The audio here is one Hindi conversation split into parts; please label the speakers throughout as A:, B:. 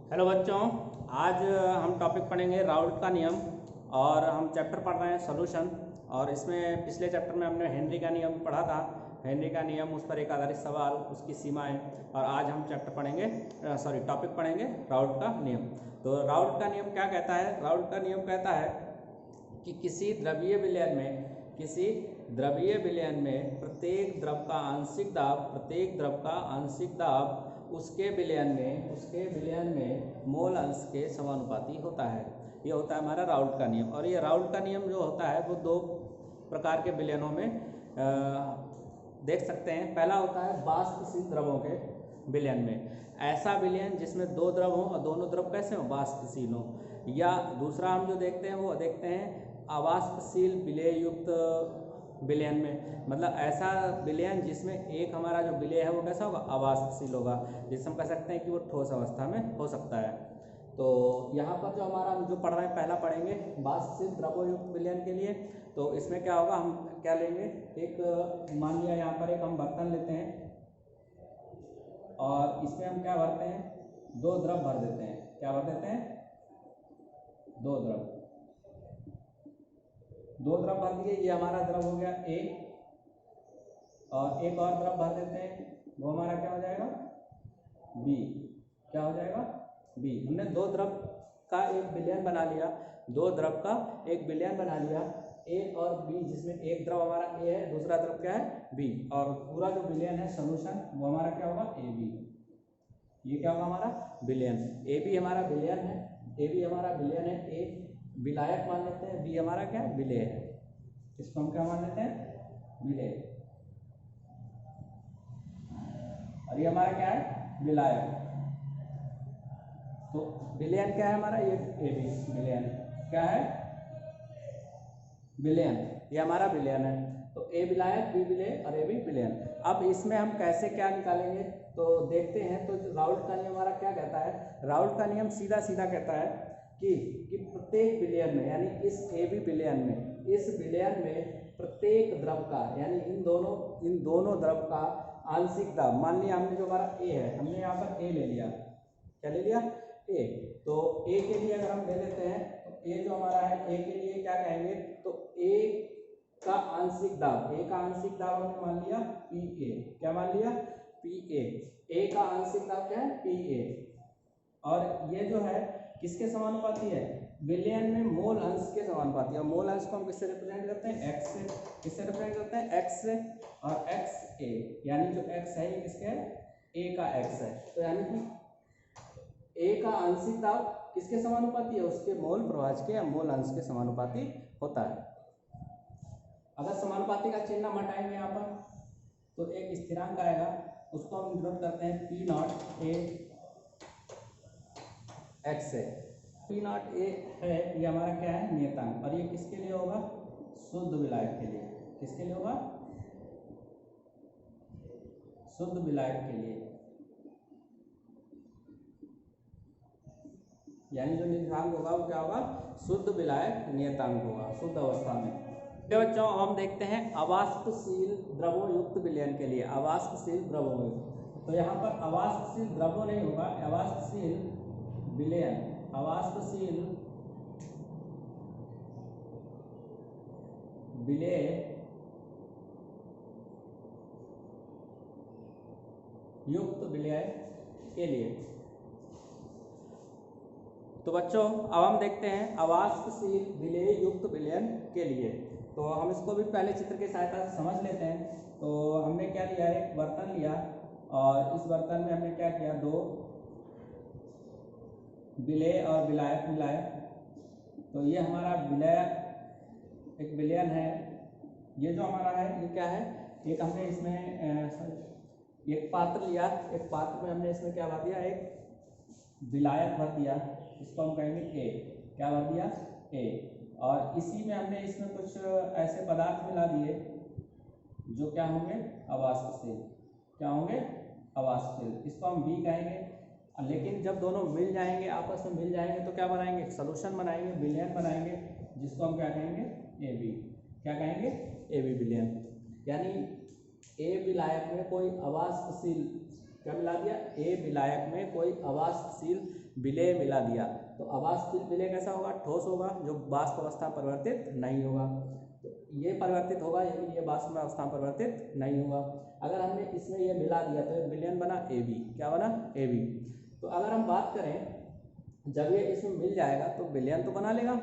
A: हेलो बच्चों, आज हम टॉपिक पढ़ेंगे राउल्ट का नियम। और हम चैप्टर पढ़ रहे हैं सॉल्यूशन। और इसमें पिछले चैप्टर में हमने हेनरी का नियम पढ़ा था। हेनरी का नियम, उस पर एक आधारित सवाल, उसकी सीमाएं। और आज हम चैप्टर पढ़ेंगे, टॉपिक पढ़ेंगे राउल्ट का नियम। तो राउल्ट का नियम क्या कहता है? राउल्ट का नियम कहता है कि किसी द्रवीय विलयन में प्रत्येक द्रव का आंशिक दाब उसके विलयन में मोल अंश के समानुपाती होता है। ये होता है हमारा राउल्ट का नियम। और ये राउल्ट का नियम जो होता है वो दो प्रकार के विलयनों में देख सकते हैं। पहला होता है वाष्पशील द्रवों के विलयन में, ऐसा विलयन जिसमें दो द्रव हों और दोनों द्रव कैसे हों? वाष्पशील हों। या दूसरा हम जो देखते हैं वो देखते हैं अवाष्पशील विलेय युक्त विलयन में, मतलब ऐसा विलयन जिसमें एक हमारा जो विलेय है वो कैसा होगा? अवाष्पशील होगा, जिससे हम कह सकते हैं कि वो ठोस अवस्था में हो सकता है। तो यहाँ पर जो हमारा हम जो पढ़ रहे हैं, पहला पढ़ेंगे वाष्पशील द्रवयुक्त विलयन के लिए। तो इसमें क्या होगा, हम क्या लेंगे, एक मान लिया यहाँ पर एक हम बर्तन लेते हैं और इसमें हम क्या भरते हैं? दो द्रव भर देते हैं। क्या भर देते हैं? दो द्रव भर दिए। ये हमारा द्रव हो गया ए, और एक और द्रव भर देते हैं, वो हमारा क्या हो जाएगा? बी। क्या हो जाएगा? बी। हमने दो द्रव का एक विलयन बना लिया, ए और बी, जिसमें एक द्रव हमारा ए है, दूसरा द्रव क्या है? बी। और पूरा जो विलयन है सॉल्यूशन, वो हमारा क्या होगा? A B. ये क्या होगा? हमारा विलयन। ए बी हमारा विलयन है, ए विलायक मान लेते हैं, बी हमारा क्या है? विलेय है। इसको हम क्या मान लेते हैं? विलेय। और ये हमारा क्या है? विलायक। तो विलयन क्या है हमारा? ये ए बी विलयन। क्या है? विलयन। ये हमारा विलयन है। तो ए विलायक, बी विलेय और ए बी विलयन। अब इसमें हम कैसे क्या निकालेंगे तो देखते हैं। तो राउल्ट का नियम हमारा क्या कहता है? राउल्ट का नियम सीधा सीधा कहता है कि प्रत्येक विलयन में, यानी इस ए बी विलयन में प्रत्येक द्रव का, यानी इन दोनों द्रव का आंशिक दाब, मान लिया हमने जो हमारा ए है, हमने यहाँ पर ए ले लिया। क्या ले लिया? ए। तो ए के लिए अगर हम ले लेते हैं तो ए जो हमारा है, ए के लिए क्या कहेंगे? तो ए का आंशिक दाब हमने मान लिया पी ए। क्या मान लिया? पी ए का आंशिक दाब क्या है? P A. और ये जो है किसके समानुपाती है? विलयन में मोल अंश के समानुपाती है। और मोल अंश को हम किससे रिप्रेजेंट करते हैं? एक्स से। किससे रिप्रेजेंट करते हैं? एक्स से। और एक्स ए, यानी जो एक्स है ये किसके है? ए का एक्स है। तो यानी कि ए का आंशिक दाब किसके समानुपाती है? उसके मोल प्रभाज के या मोल अंश के समानुपाती होता है। अगर समानुपाती का चिन्ह हम हटाएंगे यहाँ पर तो एक स्थिरांक आएगा, उसको हम नोट करते हैं पी नॉट ए एक्स है। पी नॉट ए है, ये हमारा क्या है? नियतांक। और ये किसके लिए होगा? शुद्ध विलायक के लिए। किसके लिए होगा? शुद्ध विलायक के लिए। यानी जो नियतांक होगा वो क्या होगा? शुद्ध विलायक नियतांक होगा, शुद्ध अवस्था में। तो बच्चों हम देखते हैं अवाष्पशील द्रवों युक्त विलयन के लिए। अवाष्पशील द्रवों युक्त, तो यहाँ पर अवाष्पशील द्रवों नहीं होगा, अवाष्पशील विलयन, अवाष्पशील विलेय युक्त विलय के लिए। तो बच्चों अब हम देखते हैं अवाष्पशील विलेय युक्त विलयन के लिए। तो हम इसको भी पहले चित्र की सहायता से समझ लेते हैं। तो हमने क्या लिया? एक बर्तन लिया और इस बर्तन में हमने क्या किया? दो विलेय और विलायक मिलाए। तो ये हमारा विलायक एक विलयन है। ये जो हमारा है ये क्या है? एक हमने इसमें एक पात्र लिया, एक पात्र में हमने इसमें क्या भर दिया? एक विलायक भर दिया, इसको हम कहेंगे ए। क्या भर दिया? ए। और इसी में हमने इसमें कुछ ऐसे पदार्थ मिला दिए जो क्या होंगे? अवाष्पशील। क्या होंगे? अवाष्पशील। इसको हम बी कहेंगे। लेकिन जब दोनों मिल जाएंगे, आपस में मिल जाएंगे, तो क्या बनाएंगे? एक सॉल्यूशन बनाएंगे, विलयन बनाएंगे, जिसको हम क्या कहेंगे? A B. क्या कहेंगे? ए बी विलयन। यानी ए विलायक में कोई अवाष्पशील क्या मिला दिया, ए विलायक में कोई अवाष्पशील विलेय मिला दिया। तो अवाष्पशील विलेय कैसा होगा, ठोस होगा, जो वाष्प अवस्था में परिवर्तित नहीं होगा। तो ये परिवर्तित होगा, यानी ये वाष्प अवस्था में परिवर्तित नहीं होगा। अगर हमने इसमें ये मिला दिया तो एक विलयन बना AB, क्या बना AB। तो अगर हम बात करें जब ये इसमें मिल जाएगा तो विलयन तो बना लेगा।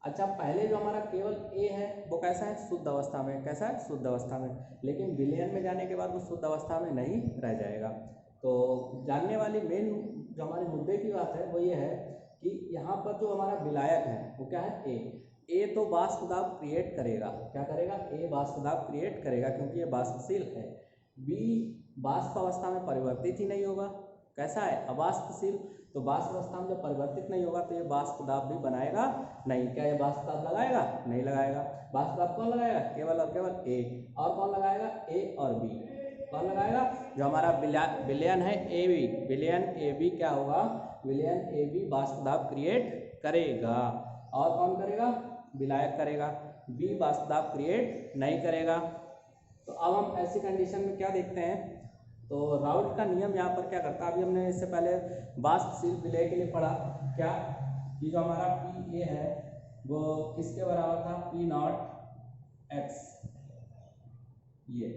A: अच्छा, पहले जो हमारा केवल A है वो कैसा है, शुद्ध अवस्था में, कैसा है, शुद्ध अवस्था में, लेकिन विलयन में जाने के बाद वो शुद्ध अवस्था में नहीं रह जाएगा। तो जानने वाली मेन जो हमारे मुद्दे की बात है वो ये है कि यहाँ पर जो हमारा विलायक है वो क्या है, ए तो वाष्प दाब क्रिएट करेगा, क्या करेगा, ए वाष्प दाब क्रिएट करेगा क्योंकि ये वाष्पशील है। बी वाष्प अवस्था में परिवर्तित ही नहीं होगा, कैसा है, अवाष्पशील। तो वाष्प अवस्था में जब परिवर्तित नहीं होगा तो ये वाष्प दाब भी बनाएगा नहीं। क्या ये वाष्प दाब लगाएगा, नहीं लगाएगा। वाष्प दाब कौन लगाएगा, केवल और केवल ए। और कौन लगाएगा, ए और बी। कौन लगाएगा, जो हमारा विलयन है ए बी, विलयन ए बी क्या होगा, विलयन ए बी वाष्प दाब क्रिएट करेगा। और कौन करेगा, विलायक करेगा। बी वाष्प दाब क्रिएट नहीं करेगा। तो अब हम ऐसी कंडीशन में क्या देखते हैं, तो राउल्ट का नियम यहाँ पर क्या करता है, अभी हमने इससे पहले वाष्पशील विलेय के लिए पढ़ा क्या, कि जो हमारा पी ए है वो किसके बराबर था, पी नॉट एक्स। ये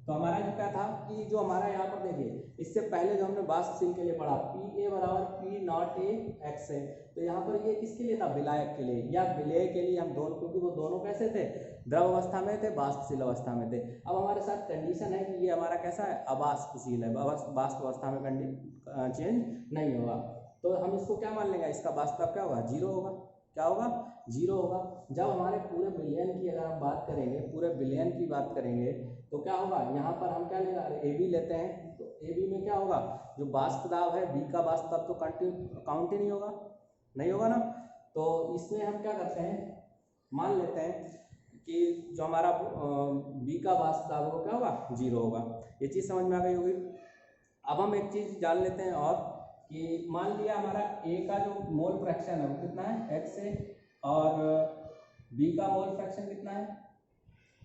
A: तो हमारा जो क्या था कि जो हमारा यहाँ पर देखिए इससे पहले जो हमने वाष्पशील के लिए पढ़ा पी ए बराबर पी नॉट ए एक्स है, तो यहाँ पर ये किसके लिए था, विलायक के लिए या विलेय के लिए। हम दोनों, क्योंकि वो दोनों कैसे थे, द्रव अवस्था में थे, वाष्पशील अवस्था में थे। अब हमारे साथ कंडीशन है कि ये हमारा कैसा है, अवाष्पशील है, वाष्प अवस्था में चेंज नहीं होगा। तो हम इसको क्या मान लेंगे, इसका वाष्प दाब क्या होगा, जीरो होगा। क्या होगा, जीरो होगा। जब हमारे पूरे विलयन की अगर हम बात करेंगे, पूरे विलयन की बात करेंगे तो क्या होगा, यहाँ पर हम क्या लेंगे, ए बी लेते हैं, तो ए बी में क्या होगा, जो वाष्प दाब है बी का वाष्प दाब तो काउंट ही नहीं होगा, नहीं होगा ना। तो इसमें हम क्या करते हैं, मान लेते हैं कि जो हमारा बी का वाष्प दाब वो क्या होगा, जीरो होगा। ये चीज़ समझ में आ गई होगी। अब हम एक चीज़ जान लेते हैं और कि मान लिया हमारा ए का जो मोल फ्रैक्शन है वो कितना है, एक्स है, और बी का मोल फ्रैक्शन कितना है,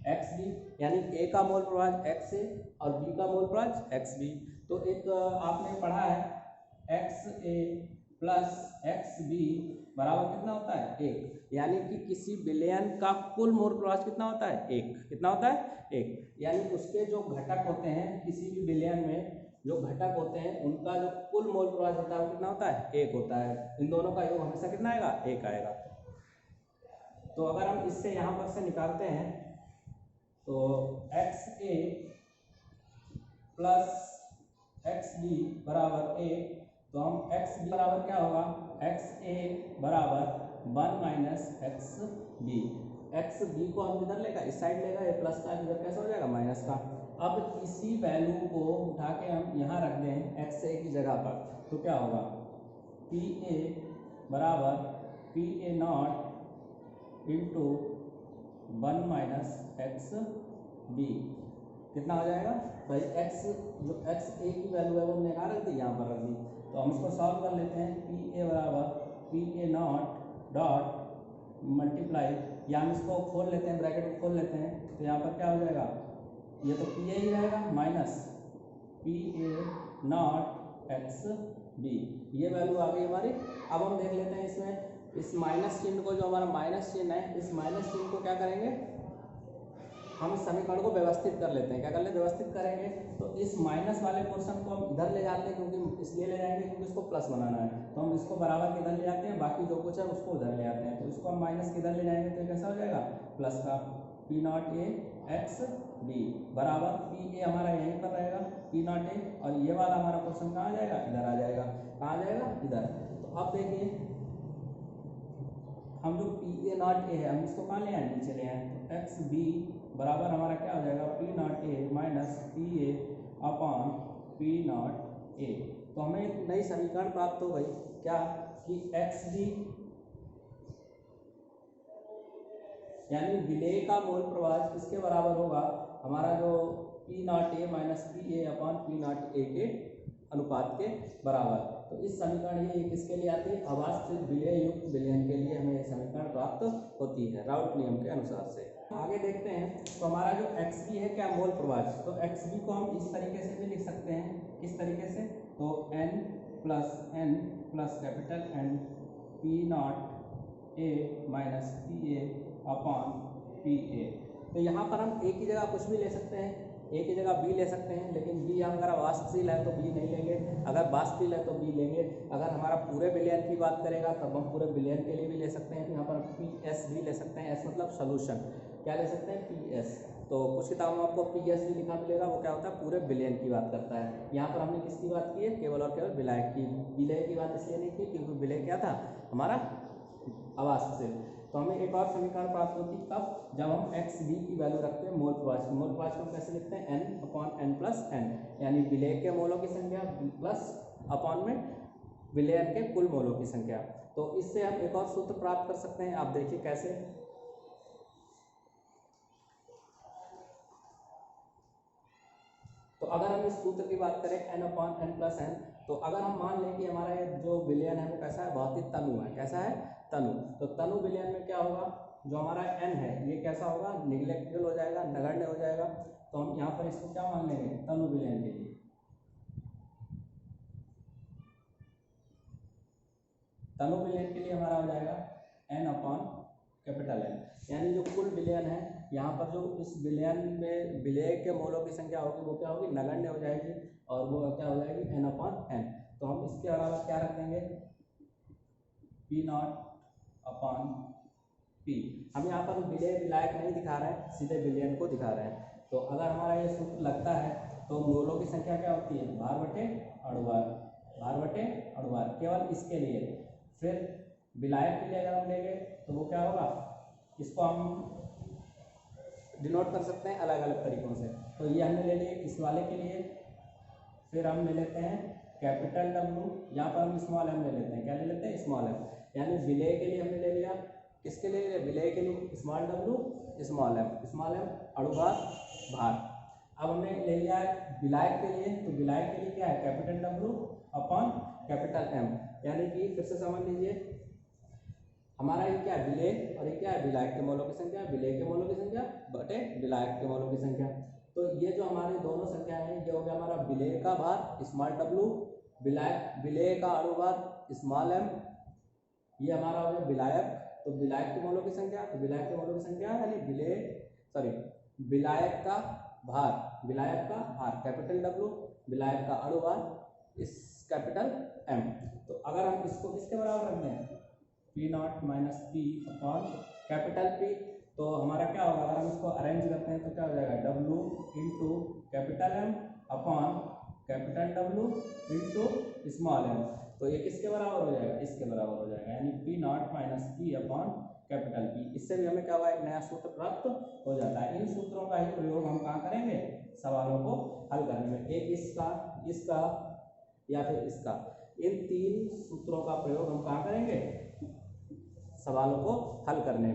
A: एक्स बी, यानी ए का मोल प्रवाह एक्स है और बी का मोल प्रवाह एक्स बी। तो एक आपने पढ़ा है एक्स ए प्लस एक्स बी बराबर कितना होता है, एक। यानी कि किसी विलयन का कुल मोल प्रवाह कितना होता है, एक। कितना होता है, एक। यानी उसके जो घटक होते हैं किसी भी विलयन में, जो घटक होते हैं उनका जो कुल मोल प्रवाह होता है वो कितना होता है, एक होता है। इन दोनों का योग हमेशा कितना आएगा, एक आएगा। तो अगर हम इससे यहाँ पर से निकालते हैं तो एक्स ए प्लस एक्स बी बराबर ए, तो हम एक्स बी बराबर क्या होगा, एक्स ए बराबर 1 minus x B. X B को हम इधर लेगा, इस साइड लेगा, ये प्लस का इधर कैसा हो जाएगा, माइनस का। अब इसी वैल्यू को उठा के हम यहाँ रख दें एक्स ए की जगह पर, तो क्या होगा, पी ए बराबर P A naught into 1 minus x B. कितना हो जाएगा भाई, एक्स जो एक्स ए की वैल्यू है वो हमने कहाँ रख दी, यहाँ पर रख दी। तो हम इसको सॉल्व कर लेते हैं, पी ए बराबर P A not dot multiply, या हम इसको खोल लेते हैं, ब्रैकेट को खोल लेते हैं, तो यहाँ पर क्या हो जाएगा, ये तो पी ए ही रहेगा minus P A naught x B. ये वैल्यू आ गई हमारी। अब हम देख लेते हैं इसमें इस माइनस चिन्ह को, जो हमारा माइनस चिन्ह है, इस माइनस चिन्ह को क्या करेंगे, हम इस समीकरण को व्यवस्थित कर लेते हैं। क्या कर लेते, व्यवस्थित करेंगे। तो इस माइनस वाले पोर्शन को हम इधर ले जाते हैं, क्योंकि इसलिए ले जाएंगे क्योंकि इसको प्लस बनाना है, तो हम इसको बराबर किधर ले जाते हैं, बाकी जो कुछ है उसको उधर ले जाते हैं। तो इसको हम माइनस किधर ले जाएंगे, तो ये कैसा हो जाएगा, प्लस का P naught A x B बराबर पी ए हमारा यहीं पर रहेगा, पी नॉट ए, और ये वाला हमारा पोर्शन कहाँ आ जाएगा, इधर आ जाएगा। कहाँ आ जाएगा, इधर। तो अब देखिए हम जो पी ए नॉट ए है हम इसको कहाँ ले आए, नीचे ले आए। तो एक्स बी बराबर हमारा क्या हो जाएगा, पी नॉट ए माइनस पी ए अपॉन पी नॉट ए। तो हमें एक नई समीकरण प्राप्त हो गई, क्या, कि एक्स बी यानी विलेय का मोल प्रवाह किसके बराबर होगा, हमारा जो पी नॉट ए माइनस पी ए अपॉन पी नॉट ए के अनुपात के बराबर। तो इस समीकरण ये किसके लिए आती है, अवाष्पशील विलेय युक्त विलयन के लिए हमें समीकरण प्राप्त होती है राउल्ट नियम के अनुसार से। आगे देखते हैं, तो हमारा जो एक्स बी है क्या, मोल प्रवाह। तो एक्स बी को हम इस तरीके से भी लिख सकते हैं इस तरीके से। तो n plus capital N P not a minus P A upon P A. तो यहाँ पर हम ए की जगह कुछ भी ले सकते हैं, ए की जगह बी ले सकते हैं, लेकिन बी अगर वाष्पशील है तो बी नहीं लेंगे, अगर वाष्पशील है तो बी लेंगे। अगर हमारा पूरे विलयन की बात करेगा तब हम पूरे विलयन के लिए भी ले सकते हैं। यहाँ पर पी एस भी ले सकते हैं, एस मतलब सोल्यूशन, क्या ले सकते हैं पी एस। तो कुछ किताबों में आपको पी एस भी लिखा मिलेगा, वो क्या होता है पूरे विलयन की बात करता है। यहाँ पर हमने किसकी बात की है, केवल और केवल विलायक की। विलय की बात इसलिए नहीं की क्योंकि विलय क्या था हमारा अवाष्पशील। तो हमें एक और समीकरण प्राप्त होती है कब, जब हम एक्स बी की वैल्यू रखते हैं मोल प्रवाह की। मोल प्रवाह को हम कैसे लिखते हैं n upon n plus n, यानी विलय के मोलों की संख्या प्लस अपॉन में विलयन के कुल मोलों की संख्या। तो इससे हम एक और सूत्र प्राप्त कर सकते हैं, आप देखिए कैसे। तो अगर हम इस सूत्र की बात करें n upon n plus n, तो अगर हम मान लें कि हमारा ये जो विलयन है वो कैसा है, बहुत ही तनु है। कैसा है, तनु। तो तनु विलयन में क्या होगा, जो हमारा n है ये कैसा होगा, निग्लेक्टेबल हो जाएगा, नगण्य हो जाएगा। तो हम यहाँ पर इसको क्या मान लेंगे, तनु विलयन के लिए। तनु विलयन के लिए हमारा हो जाएगा n अपॉन कैपिटल N, यानी जो कुल विलयन है यहाँ पर जो इस विलयन में विलय के मोलों की संख्या होगी वो क्या होगी, नगण्य हो जाएगी, और वो क्या हो जाएगी n अपॉन n। तो हम इसके अलावा क्या रख देंगे, P नॉट अपॉन P। हम यहाँ पर विलय विलायक नहीं दिखा रहे हैं, सीधे विलयन को दिखा रहे हैं। तो अगर हमारा ये सूत्र लगता है तो मोलों की संख्या क्या होती है, भार बटे अणुभार, भार बटे अणुभार, केवल इसके लिए। फिर विलायक के लिए अगर हम लेंगे तो वो क्या होगा, इसको हम डिनोट कर सकते हैं अलग अलग तरीकों से। तो ये हमने ले लिए इस वाले के लिए। फिर हम ले लेते हैं कैपिटल W, यहाँ पर हम स्मॉल m ले लेते हैं। क्या ले लेते हैं, स्मॉल m, यानी विलय के लिए हमने ले लिया, किसके लिए, विलय के लिए स्मॉल w स्मॉल m अणुभार भार। अब हमने ले लिया है विलायक के लिए, तो विलायक के लिए क्या है, capital W upon capital M, यानी कि फिर से समझ लीजिए हमारा ये क्या है, विलय, और ये क्या है विलायक के मोलों की संख्या, विलय के मोलों की संख्या बटे विलायक के मोलों की संख्या। तो ये जो हमारे दोनों संख्याएं हैं ये हो गया हमारा विलय का भार स्मॉल w, विलय का अणुभार स्मॉल m, ये हमारा हो गया विलायक। तो विलायक के मोलों की संख्या, तो विलायक के मोलों की संख्या यानी विलायक का भार कैपिटल W, विलायक का अणुभार इस कैपिटल M। तो अगर हम इसको किसके बराबर रख दें, P not minus P upon capital P, तो हमारा क्या होगा, अगर हम इसको अरेंज करते हैं तो क्या हो जाएगा, W into capital M upon capital W into small m। तो ये किसके बराबर हो जाएगा, इसके बराबर हो जाएगा, यानी P not minus P upon capital P। इससे भी हमें क्या हुआ, एक नया सूत्र प्राप्त हो जाता है। इन सूत्रों का ही प्रयोग हम कहाँ करेंगे, सवालों को हल करने में। एक इसका या फिर इसका, इन तीन सूत्रों का प्रयोग हम कहाँ करेंगे, सवालों को हल करने में।